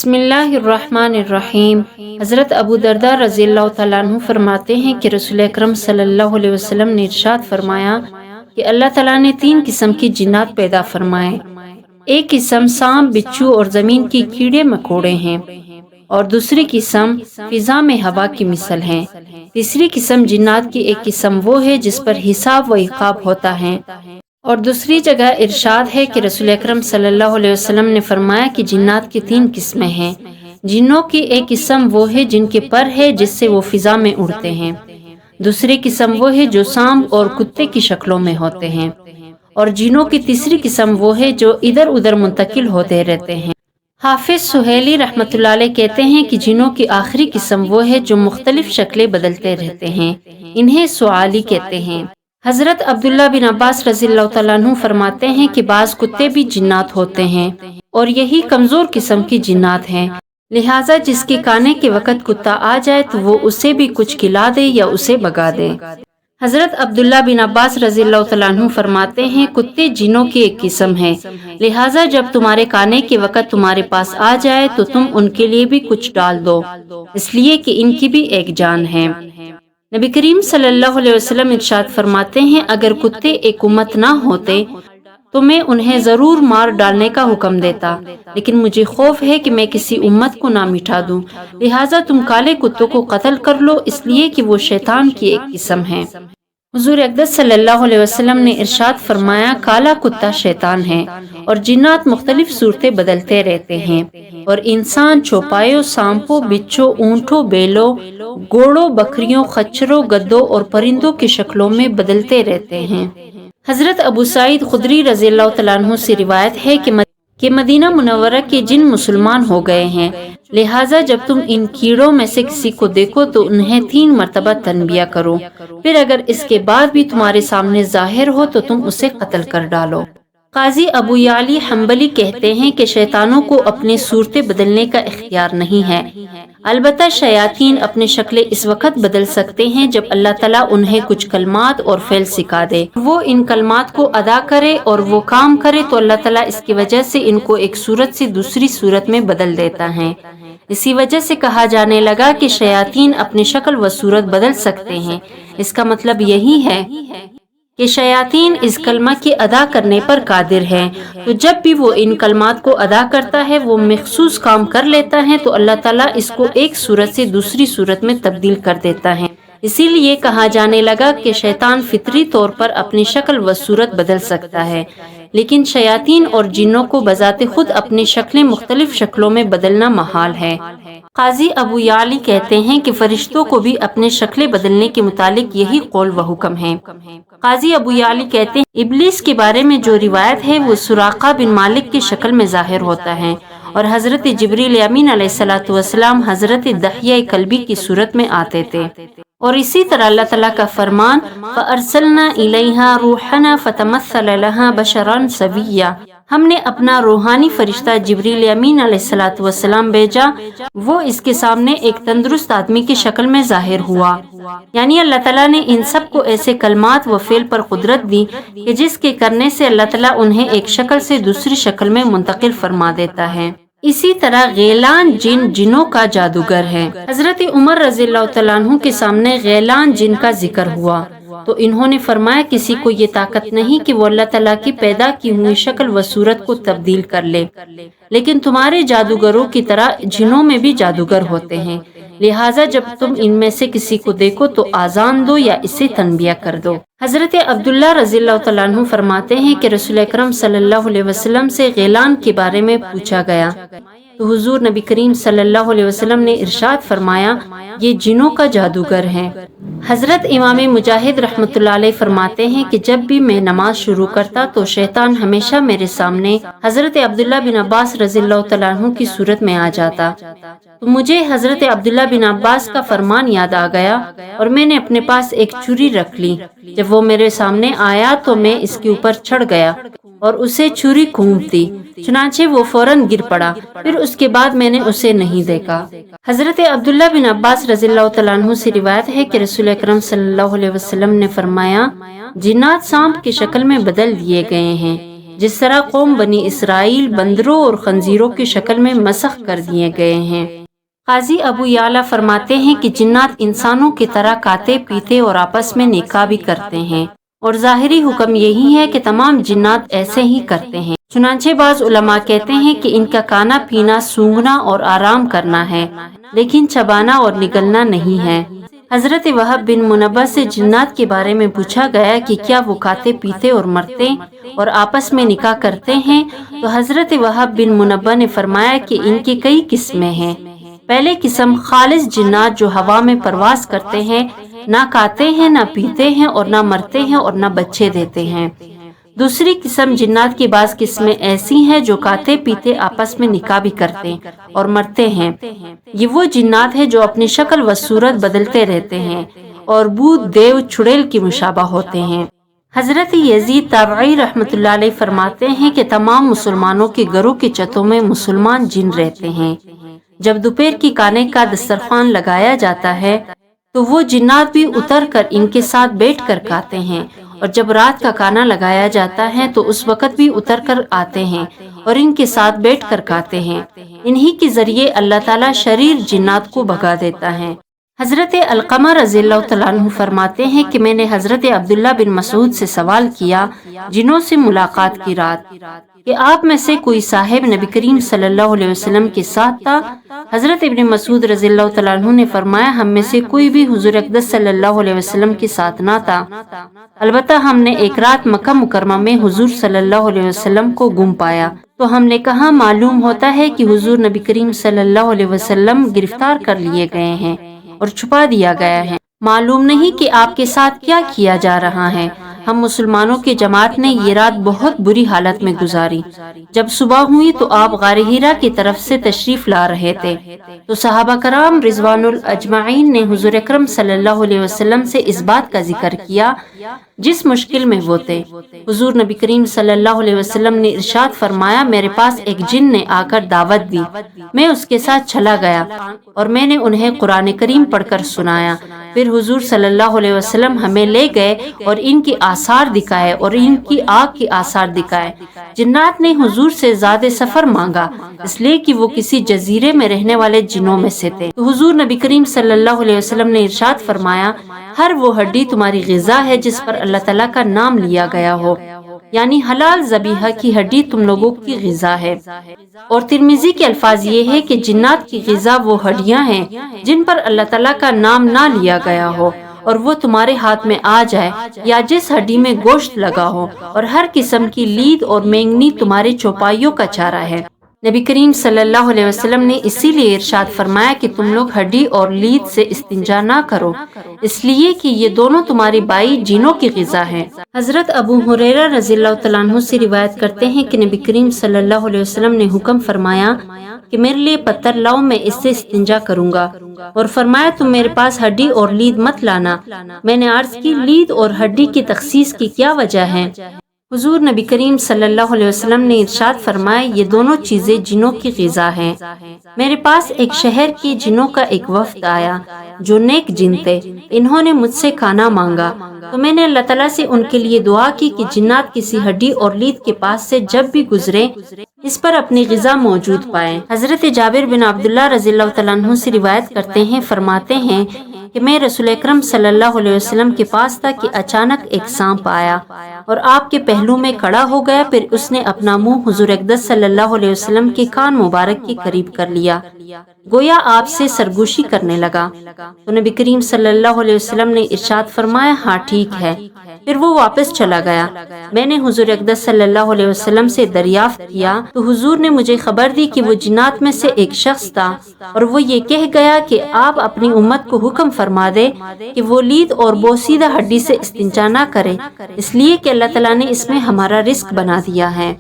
بسم اللہ الرحمن الرحیم۔ حضرت ابو درداء رضی اللہ تعالیٰ عنہ فرماتے ہیں کہ رسول اکرم صلی اللہ علیہ وسلم نے ارشاد فرمایا کہ اللہ تعالیٰ نے 3 قسم کی جنات پیدا فرمائے۔ ایک قسم سانپ، بچھو اور زمین کی کیڑے مکوڑے ہیں، اور دوسری قسم فضا میں ہوا کی مثل ہے۔ تیسری قسم جنات کی ایک قسم وہ ہے جس پر حساب و عقاب ہوتا ہے۔ اور دوسری جگہ ارشاد ہے کہ رسول اکرم صلی اللہ علیہ وسلم نے فرمایا کہ جنات کی 3 قسمیں ہیں۔ جنوں کی ایک قسم وہ ہے جن کے پر ہے جس سے وہ فضا میں اڑتے ہیں، دوسری قسم وہ ہے جو سانپ اور کتے کی شکلوں میں ہوتے ہیں، اور جنوں کی تیسری قسم وہ ہے جو ادھر ادھر منتقل ہوتے رہتے ہیں۔ حافظ سہیلی رحمۃ اللہ علیہ کہتے ہیں کہ جنوں کی آخری قسم وہ ہے جو مختلف شکلیں بدلتے رہتے ہیں، انہیں سوالی کہتے ہیں۔ حضرت عبداللہ بن عباس رضی اللہ تعالیٰ عنہ فرماتے ہیں کہ بعض کتے بھی جنات ہوتے ہیں، اور یہی کمزور قسم کی جنات ہیں، لہٰذا جس کے کانے کے وقت کتا آ جائے تو وہ اسے بھی کچھ کھلا دے یا اسے بھگا دے۔ حضرت عبداللہ بن عباس رضی اللہ تعالیٰ عنہ فرماتے ہیں کتے جنوں کی ایک قسم ہے، لہٰذا جب تمہارے کانے کے وقت تمہارے پاس آ جائے تو تم ان کے لیے بھی کچھ ڈال دو، اس لیے کہ ان کی بھی ایک جان ہے۔ نبی کریم صلی اللہ علیہ وسلم ارشاد فرماتے ہیں اگر کتے ایک امت نہ ہوتے تو میں انہیں ضرور مار ڈالنے کا حکم دیتا، لیکن مجھے خوف ہے کہ میں کسی امت کو نہ مٹا دوں، لہٰذا تم کالے کتوں کو قتل کر لو، اس لیے کہ وہ شیطان کی ایک قسم ہے۔ حضور اقدس صلی اللہ علیہ وسلم نے ارشاد فرمایا کالا کتا شیطان ہے، اور جنات مختلف صورتیں بدلتے رہتے ہیں، اور انسان چوپایوں، سانپوں، بچھوں، اونٹوں، بیلوں، گھوڑوں، بکریوں، خچروں، گدوں اور پرندوں کی شکلوں میں بدلتے رہتے ہیں۔ حضرت ابو سعید خدری رضی اللہ تعالیٰ عنہ سے روایت ہے کہ مدینہ منورہ کے جن مسلمان ہو گئے ہیں، لہٰذا جب تم ان کیڑوں میں سے کسی کو دیکھو تو انہیں 3 مرتبہ تنبیہ کرو، پھر اگر اس کے بعد بھی تمہارے سامنے ظاہر ہو تو تم اسے قتل کر ڈالو۔ قاضی ابو یعلی حنبلی کہتے ہیں کہ شیطانوں کو اپنی صورتیں بدلنے کا اختیار نہیں ہے، البتہ شیاطین اپنی شکلیں اس وقت بدل سکتے ہیں جب اللہ تعالیٰ انہیں کچھ کلمات اور فعل سکھا دے، وہ ان کلمات کو ادا کرے اور وہ کام کرے تو اللہ تعالیٰ اس کی وجہ سے ان کو ایک صورت سے دوسری صورت میں بدل دیتا ہے۔ اسی وجہ سے کہا جانے لگا کہ شیاطین اپنی شکل و صورت بدل سکتے ہیں، اس کا مطلب یہی ہے کہ شیاطین اس کلمہ کی ادا کرنے پر قادر ہیں، تو جب بھی وہ ان کلمات کو ادا کرتا ہے، وہ مخصوص کام کر لیتا ہے تو اللہ تعالیٰ اس کو ایک صورت سے دوسری صورت میں تبدیل کر دیتا ہے۔ اسی لیے کہا جانے لگا کہ شیطان فطری طور پر اپنی شکل و صورت بدل سکتا ہے، لیکن شیاطین اور جنوں کو بذات خود اپنی شکلیں مختلف شکلوں میں بدلنا محال ہے۔ قاضی ابو یعلی کہتے ہیں کہ فرشتوں کو بھی اپنے شکلیں بدلنے کے متعلق یہی قول و حکم ہے۔ قاضی ابو یعلی کہتے ہیں ابلیس کے بارے میں جو روایت ہے وہ سراقہ بن مالک کی شکل میں ظاہر ہوتا ہے، اور حضرت جبریل امین علیہ السلام حضرت دحیہ کلبی کی صورت میں آتے تھے، اور اسی طرح اللہ تعالیٰ کا فرمان فَأَرْسَلْنَا إِلَيْهَا رُوحَنَا فَتَمَثَّلَ لَهَا بَشَرًا سَوِيًّا، ہم نے اپنا روحانی فرشتہ جبریل امین علیہ السلام بھیجا، وہ اس کے سامنے ایک تندرست آدمی کی شکل میں ظاہر ہوا۔ یعنی اللہ تعالیٰ نے ان سب کو ایسے کلمات و فعل پر قدرت دی کہ جس کے کرنے سے اللہ تعالیٰ انہیں ایک شکل سے دوسری شکل میں منتقل فرما دیتا ہے۔ اسی طرح غیلان جن جنوں کا جادوگر ہے۔ حضرت عمر رضی اللہ تعالیٰ عنہ کے سامنے غیلان جن کا ذکر ہوا تو انہوں نے فرمایا کسی کو یہ طاقت نہیں کہ وہ اللہ تعالیٰ کی پیدا کی ہوئی شکل و صورت کو تبدیل کر لے، لیکن تمہارے جادوگروں کی طرح جنوں میں بھی جادوگر ہوتے ہیں، لہٰذا جب تم ان میں سے کسی کو دیکھو تو آذان دو یا اسے تنبیہ کر دو۔ حضرت عبداللہ رضی اللہ تعالیٰ عنہ فرماتے ہیں کہ رسول اکرم صلی اللہ علیہ وسلم سے غیلان کے بارے میں پوچھا گیا تو حضور نبی کریم صلی اللہ علیہ وسلم نے ارشاد فرمایا یہ جنوں کا جادوگر ہے۔ حضرت امام مجاہد رحمۃ اللہ علیہ فرماتے ہیں کہ جب بھی میں نماز شروع کرتا تو شیطان ہمیشہ میرے سامنے حضرت عبداللہ بن عباس رضی اللہ تعالیٰ عنہ کی صورت میں آ جاتا، تو مجھے حضرت عبداللہ بن عباس کا فرمان یاد آ گیا اور میں نے اپنے پاس ایک چھری رکھ لی، جب وہ میرے سامنے آیا تو میں اس کے اوپر چڑھ گیا اور اسے چھری گھونپ دی، چنانچہ وہ فوراً گر پڑا، پھر اس کے بعد میں نے اسے نہیں دیکھا۔ حضرت عبداللہ بن عباس رضی اللہ تعالیٰ عنہ سے روایت ہے کہ رسول اکرم صلی اللہ علیہ وسلم نے فرمایا جنات سانپ کی شکل میں بدل دیے گئے ہیں، جس طرح قوم بنی اسرائیل بندروں اور خنزیروں کی شکل میں مسخ کر دیے گئے ہیں۔ قاضی ابو یعلا فرماتے ہیں کہ جنات انسانوں کی طرح کھاتے پیتے اور آپس میں نکاح بھی کرتے ہیں، اور ظاہری حکم یہی ہے کہ تمام جنات ایسے ہی کرتے ہیں۔ چنانچہ بعض علماء کہتے ہیں کہ ان کا کھانا پینا سونگھنا اور آرام کرنا ہے، لیکن چبانا اور نگلنا نہیں ہے۔ حضرت وہب بن منبہ سے جنات کے بارے میں پوچھا گیا کہ کیا وہ کھاتے پیتے اور مرتے اور آپس میں نکاح کرتے ہیں، تو حضرت وہب بن منبہ نے فرمایا کہ ان کی کئی قسمیں ہیں۔ پہلے قسم خالص جنات جو ہوا میں پرواز کرتے ہیں، نہ کھاتے ہیں نہ پیتے ہیں اور نہ مرتے ہیں اور نہ بچے دیتے ہیں۔ دوسری قسم جنات کی بعض قسمیں ایسی ہیں جو کھاتے پیتے آپس میں نکاح بھی کرتے اور مرتے ہیں۔ یہ وہ جنات ہیں جو اپنی شکل و صورت بدلتے رہتے ہیں اور بھوت دیو چڑیل کی مشابہ ہوتے ہیں۔ حضرت یزید تابعی رحمۃ اللہ علیہ فرماتے ہیں کہ تمام مسلمانوں کے گھروں کی چھتوں میں مسلمان جن رہتے ہیں۔ جب دوپہر کی کھانے کا دسترخوان لگایا جاتا ہے تو وہ جنات بھی اتر کر ان کے ساتھ بیٹھ کر کھاتے ہیں، اور جب رات کا کھانا لگایا جاتا ہے تو اس وقت بھی اتر کر آتے ہیں اور ان کے ساتھ بیٹھ کر کھاتے ہیں۔ انہی کے ذریعے اللہ تعالیٰ شریر جنات کو بھگا دیتا ہے۔ حضرت علقمہ رضی اللہ تعالیٰ عنہ فرماتے ہیں کہ میں نے حضرت عبداللہ بن مسعود سے سوال کیا جنوں سے ملاقات کی رات کہ آپ میں سے کوئی صاحب نبی کریم صلی اللہ علیہ وسلم کے ساتھ تھا؟ حضرت ابن مسعود رضی اللہ تعالیٰ عنہ نے فرمایا ہم میں سے کوئی بھی حضور اقدس صلی اللہ علیہ وسلم کے ساتھ نہ تھا، البتہ ہم نے ایک رات مکہ مکرمہ میں حضور صلی اللہ علیہ وسلم کو گم پایا، تو ہم نے کہا معلوم ہوتا ہے کہ حضور نبی کریم صلی اللہ علیہ وسلم گرفتار کر لیے گئے ہیں اور چھپا دیا گیا ہے، معلوم نہیں کہ آپ کے ساتھ کیا کیا جا رہا ہے۔ ہم مسلمانوں کی جماعت نے یہ رات بہت بری حالت میں گزاری۔ جب صبح ہوئی تو آپ غار ہیرا کی طرف سے تشریف لا رہے تھے، تو صحابہ کرام رضوان الاجمعین نے حضور اکرم صلی اللہ علیہ وسلم سے اس بات کا ذکر کیا جس مشکل میں وہ تھے۔ حضور نبی کریم صلی اللہ علیہ وسلم نے ارشاد فرمایا میرے پاس ایک جن نے آ کر دعوت دی، میں اس کے ساتھ چلا گیا اور میں نے انہیں قرآن کریم پڑھ کر سنایا، پھر حضور صلی اللہ علیہ وسلم ہمیں لے گئے اور ان کی آثار دکھائے اور ان کی آگ کی آثار دکھائے۔ جنات نے حضور سے زیادہ سفر مانگا اس لیے کہ وہ کسی جزیرے میں رہنے والے جنوں میں سے تھے، تو حضور نبی کریم صلی اللہ علیہ وسلم نے ارشاد فرمایا ہر وہ ہڈی تمہاری غذا ہے جس پر اللہ تعالیٰ کا نام لیا گیا ہو، یعنی حلال ذبیحہ کی ہڈی تم لوگوں کی غذا ہے۔ اور ترمذی کے الفاظ یہ ہے کہ جنات کی غذا وہ ہڈیاں ہیں جن پر اللہ تعالیٰ کا نام نہ لیا گیا ہو اور وہ تمہارے ہاتھ میں آ جائے، یا جس ہڈی میں گوشت لگا ہو، اور ہر قسم کی لید اور مینگنی تمہارے چوپائیوں کا چارہ ہے۔ نبی کریم صلی اللہ علیہ وسلم نے اسی لیے ارشاد فرمایا کہ تم لوگ ہڈی اور لید سے استنجا نہ کرو، اس لیے کہ یہ دونوں تمہاری بائی جینوں کی غذا ہے۔ حضرت ابو ہریرہ رضی اللہ تعالیٰ عنہ سے روایت کرتے ہیں کہ نبی کریم صلی اللہ علیہ وسلم نے حکم فرمایا کہ میرے لیے پتھر لاؤ، میں اس سے استنجا کروں گا، اور فرمایا تم میرے پاس ہڈی اور لید مت لانا۔ میں نے عرض کی لید اور ہڈی کی تخصیص کی کیا وجہ ہے؟ حضور نبی کریم صلی اللہ علیہ وسلم نے ارشاد فرمایا یہ دونوں چیزیں جنوں کی غذا ہیں۔ میرے پاس ایک شہر کی جنوں کا ایک وفد آیا جو نیک جن تھے، انہوں نے مجھ سے کھانا مانگا تو میں نے اللہ تعالیٰ سے ان کے لیے دعا کی کہ جنات کسی ہڈی اور لید کے پاس سے جب بھی گزرے اس پر اپنی غذا موجود پائیں۔ حضرت جابر بن عبداللہ رضی اللہ تعالیٰ عنہ سے روایت کرتے ہیں، فرماتے ہیں کہ میں رسول اکرم صلی اللہ علیہ وسلم کے پاس تھا کہ اچانک ایک سانپ آیا اور آپ کے پہلو میں کھڑا ہو گیا، پھر اس نے اپنا منہ حضور اقدس صلی اللہ علیہ وسلم کے کان مبارک کے قریب کر لیا، گویا آپ سے سرگوشی کرنے لگا، تو نبی کریم صلی اللہ علیہ وسلم نے ارشاد فرمایا ہاں ٹھیک ہے، پھر وہ واپس چلا گیا۔ میں نے حضور اقدس صلی اللہ علیہ وسلم سے دریافت کیا تو حضور نے مجھے خبر دی کہ وہ جنات میں سے ایک شخص تھا اور وہ یہ کہہ گیا کہ آپ اپنی امت کو حکم فرما دے کہ وہ لید اور بوسیدہ ہڈی سے استنجا نہ کرے، اس لیے کہ اللہ تعالیٰ نے اس میں ہمارا رزق بنا دیا ہے۔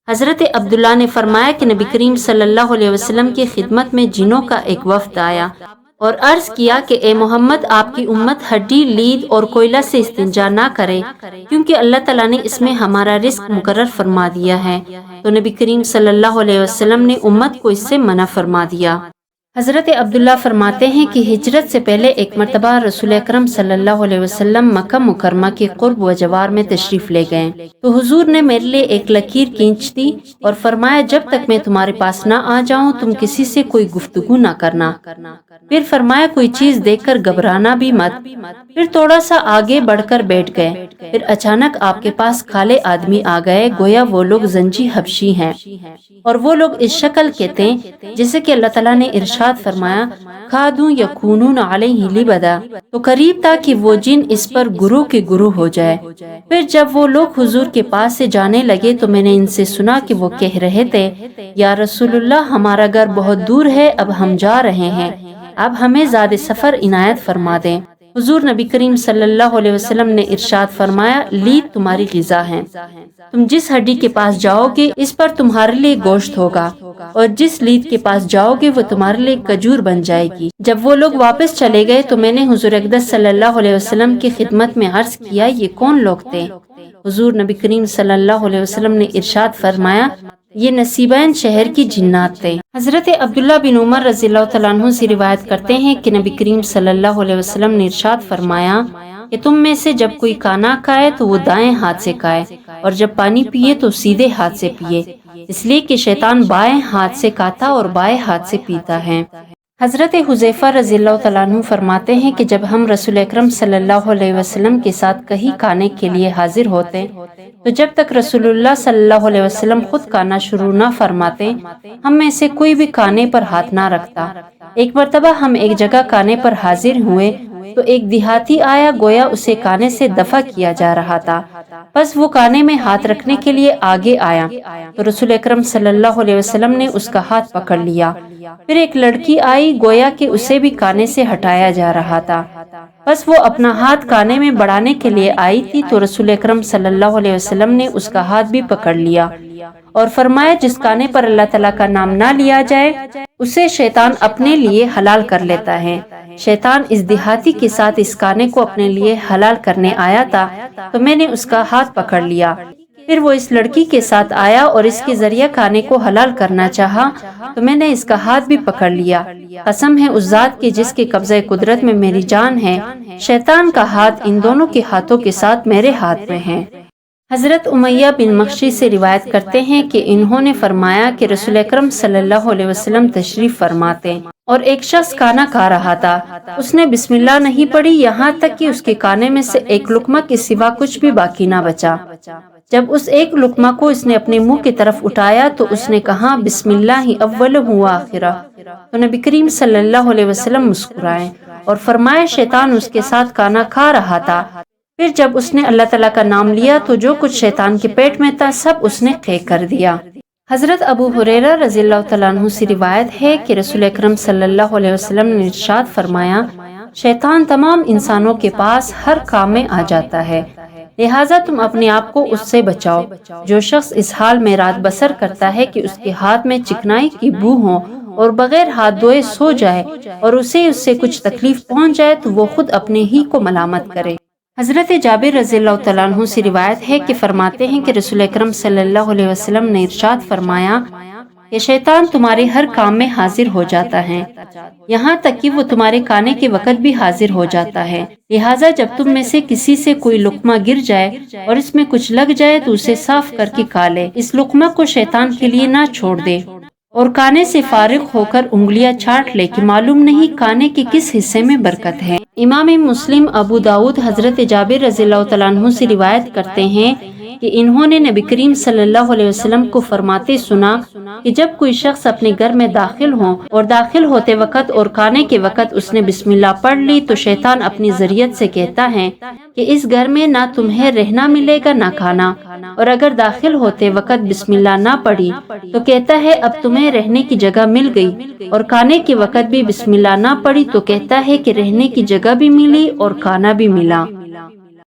حضرت عبداللہ نے فرمایا کہ نبی کریم صلی اللہ علیہ وسلم کی خدمت میں جنوں کا ایک وفد آیا اور عرض کیا کہ اے محمد آپ کی امت ہڈی، لید اور کوئلہ سے استنجا نہ کرے کیونکہ اللہ تعالیٰ نے اس میں ہمارا رزق مقرر فرما دیا ہے، تو نبی کریم صلی اللہ علیہ وسلم نے امت کو اس سے منع فرما دیا۔ حضرت عبداللہ فرماتے ہیں کہ ہجرت سے پہلے ایک مرتبہ رسول اکرم صلی اللہ علیہ وسلم مکہ مکرمہ کے قرب و جوار میں تشریف لے گئے تو حضور نے میرے لیے ایک لکیر کھینچ دی اور فرمایا جب تک میں تمہارے پاس نہ آ جاؤں تم کسی سے کوئی گفتگو نہ کرنا۔ پھر فرمایا کوئی چیز دیکھ کر گھبرانا بھی مت۔ پھر تھوڑا سا آگے بڑھ کر بیٹھ گئے۔ پھر اچانک آپ کے پاس کالے آدمی آ گئے، گویا وہ لوگ زنجی حبشی ہیں، اور وہ لوگ اس شکل کے تھے جیسے کہ اللہ تعالیٰ نے ارشاد فرمایا کادوں یکونون علیہ لبدا، تو قریب تھا کہ وہ جن اس پر گروہ کے گروہ ہو جائے۔ پھر جب وہ لوگ حضور کے پاس سے جانے لگے تو میں نے ان سے سنا کہ وہ کہہ رہے تھے یا رسول اللہ ہمارا گھر بہت دور ہے، اب ہم جا رہے ہیں، اب ہمیں زیادہ سفر عنایت فرما دیں۔ حضور نبی کریم صلی اللہ علیہ وسلم نے ارشاد فرمایا لید تمہاری غذا ہے، تم جس ہڈی کے پاس جاؤ گے اس پر تمہارے لیے گوشت ہوگا، اور جس لید کے پاس جاؤ گے وہ تمہارے لیے کھجور بن جائے گی۔ جب وہ لوگ واپس چلے گئے تو میں نے حضور اقدس صلی اللہ علیہ وسلم کی خدمت میں عرض کیا یہ کون لوگ تھے؟ حضور نبی کریم صلی اللہ علیہ وسلم نے ارشاد فرمایا یہ نصیبین شہر کی جنات تھے۔ حضرت عبداللہ بن عمر رضی اللہ تعالیٰ عنہ سے روایت کرتے ہیں کہ نبی کریم صلی اللہ علیہ وسلم نے ارشاد فرمایا کہ تم میں سے جب کوئی کھانا کھائے تو وہ دائیں ہاتھ سے کھائے، اور جب پانی پیے تو سیدھے ہاتھ سے پیے، اس لیے کہ شیطان بائیں ہاتھ سے کھاتا اور بائیں ہاتھ سے پیتا ہے۔ حضرت حذیفہ رضی اللہ تعالیٰ عنہ فرماتے ہیں کہ جب ہم رسول اکرم صلی اللہ علیہ وسلم کے ساتھ کہیں کھانے کے لیے حاضر ہوتے تو جب تک رسول اللہ صلی اللہ علیہ وسلم خود کھانا شروع نہ فرماتے ہم میں سے کوئی بھی کھانے پر ہاتھ نہ رکھتا۔ ایک مرتبہ ہم ایک جگہ کھانے پر حاضر ہوئے تو ایک دیہاتی آیا، گویا اسے کھانے سے دفع کیا جا رہا تھا، بس وہ کھانے میں ہاتھ رکھنے کے لیے آگے آیا تو رسول اکرم صلی اللہ علیہ وسلم نے اس کا ہاتھ پکڑ لیا۔ پھر ایک لڑکی آئی، گویا کہ اسے بھی کھانے سے ہٹایا جا رہا تھا، بس وہ اپنا ہاتھ کھانے میں بڑھانے کے لیے آئی تھی تو رسول اکرم صلی اللہ علیہ وسلم نے اس کا ہاتھ بھی پکڑ لیا اور فرمایا جس کھانے پر اللہ تعالیٰ کا نام نہ لیا جائے اسے شیطان اپنے لیے حلال کر لیتا ہے۔ شیطان اس دیہاتی کے ساتھ اس کھانے کو اپنے لیے حلال کرنے آیا تھا تو میں نے اس کا ہاتھ پکڑ لیا۔ پھر وہ اس لڑکی کے ساتھ آیا اور اس کے ذریعہ کھانے کو حلال کرنا چاہا تو میں نے اس کا ہاتھ بھی پکڑ لیا۔ قسم ہے اس ذات کی جس کے قبضہ قدرت میں میری جان ہے، شیطان کا ہاتھ ان دونوں کے ہاتھوں کے ساتھ میرے ہاتھ میں ہے۔ حضرت امیہ بن مخشی سے روایت کرتے ہیں کہ انہوں نے فرمایا کہ رسول اکرم صلی اللہ علیہ وسلم تشریف فرماتے اور ایک شخص کھانا کھا رہا تھا، اس نے بسم اللہ نہیں پڑھی یہاں تک کہ اس کے کھانے میں سے ایک لقمہ کے سوا کچھ بھی باقی نہ بچا۔ جب اس ایک لقمہ کو اس نے اپنے منہ کی طرف اٹھایا تو اس نے کہا بسم اللہ اول و آخرہ، تو نبی کریم صلی اللہ علیہ وسلم مسکرائے اور فرمایا شیطان اس کے ساتھ کھانا کھا رہا تھا۔ پھر جب اس نے اللہ تعالیٰ کا نام لیا تو جو کچھ شیطان کے پیٹ میں تھا سب اس نے پھینک کر دیا۔ حضرت ابو ہریرہ رضی اللہ تعالیٰ عنہ سے روایت ہے کہ رسول اکرم صلی اللہ علیہ وسلم نے ارشاد فرمایا شیطان تمام انسانوں کے پاس ہر کام میں آ جاتا ہے، لہٰذا تم اپنے آپ کو اس سے بچاؤ۔ جو شخص اس حال میں رات بسر کرتا ہے کہ اس کے ہاتھ میں چکنائی کی بو ہو اور بغیر ہاتھ دھوئے سو جائے اور اس سے کچھ تکلیف پہنچ جائے تو وہ خود اپنے ہی کو ملامت کرے۔ حضرت جابر رضی اللہ تعالیٰ عنہ سے روایت ہے کہ فرماتے ہیں کہ رسول اکرم صلی اللہ علیہ وسلم نے ارشاد فرمایا کہ شیطان تمہارے ہر کام میں حاضر ہو جاتا ہے، یہاں تک کہ وہ تمہارے کھانے کے وقت بھی حاضر ہو جاتا ہے، لہٰذا جب تم میں سے کسی سے کوئی لقمہ گر جائے اور اس میں کچھ لگ جائے تو اسے صاف کر کے کھا لے، اس لقمہ کو شیطان کے لیے نہ چھوڑ دے اور کھانے سے فارغ ہو کر انگلیاں چاٹ لے کہ معلوم نہیں کھانے کے کس حصے میں برکت ہے۔ امام مسلم، ابو داؤد حضرت جابر رضی اللہ تعالیٰ عنہ سے روایت کرتے ہیں کہ انہوں نے نبی کریم صلی اللہ علیہ وسلم کو فرماتے سنا کہ جب کوئی شخص اپنے گھر میں داخل ہو اور داخل ہوتے وقت اور کھانے کے وقت اس نے بسم اللہ پڑھ لی تو شیطان اپنی ذریت سے کہتا ہے کہ اس گھر میں نہ تمہیں رہنا ملے گا نہ کھانا، اور اگر داخل ہوتے وقت بسم اللہ نہ پڑھی تو کہتا ہے اب تمہیں رہنے کی جگہ مل گئی، اور کھانے کے وقت بھی بسم اللہ نہ پڑھی تو کہتا ہے کہ رہنے کی جگہ بھی ملی اور کھانا بھی ملا۔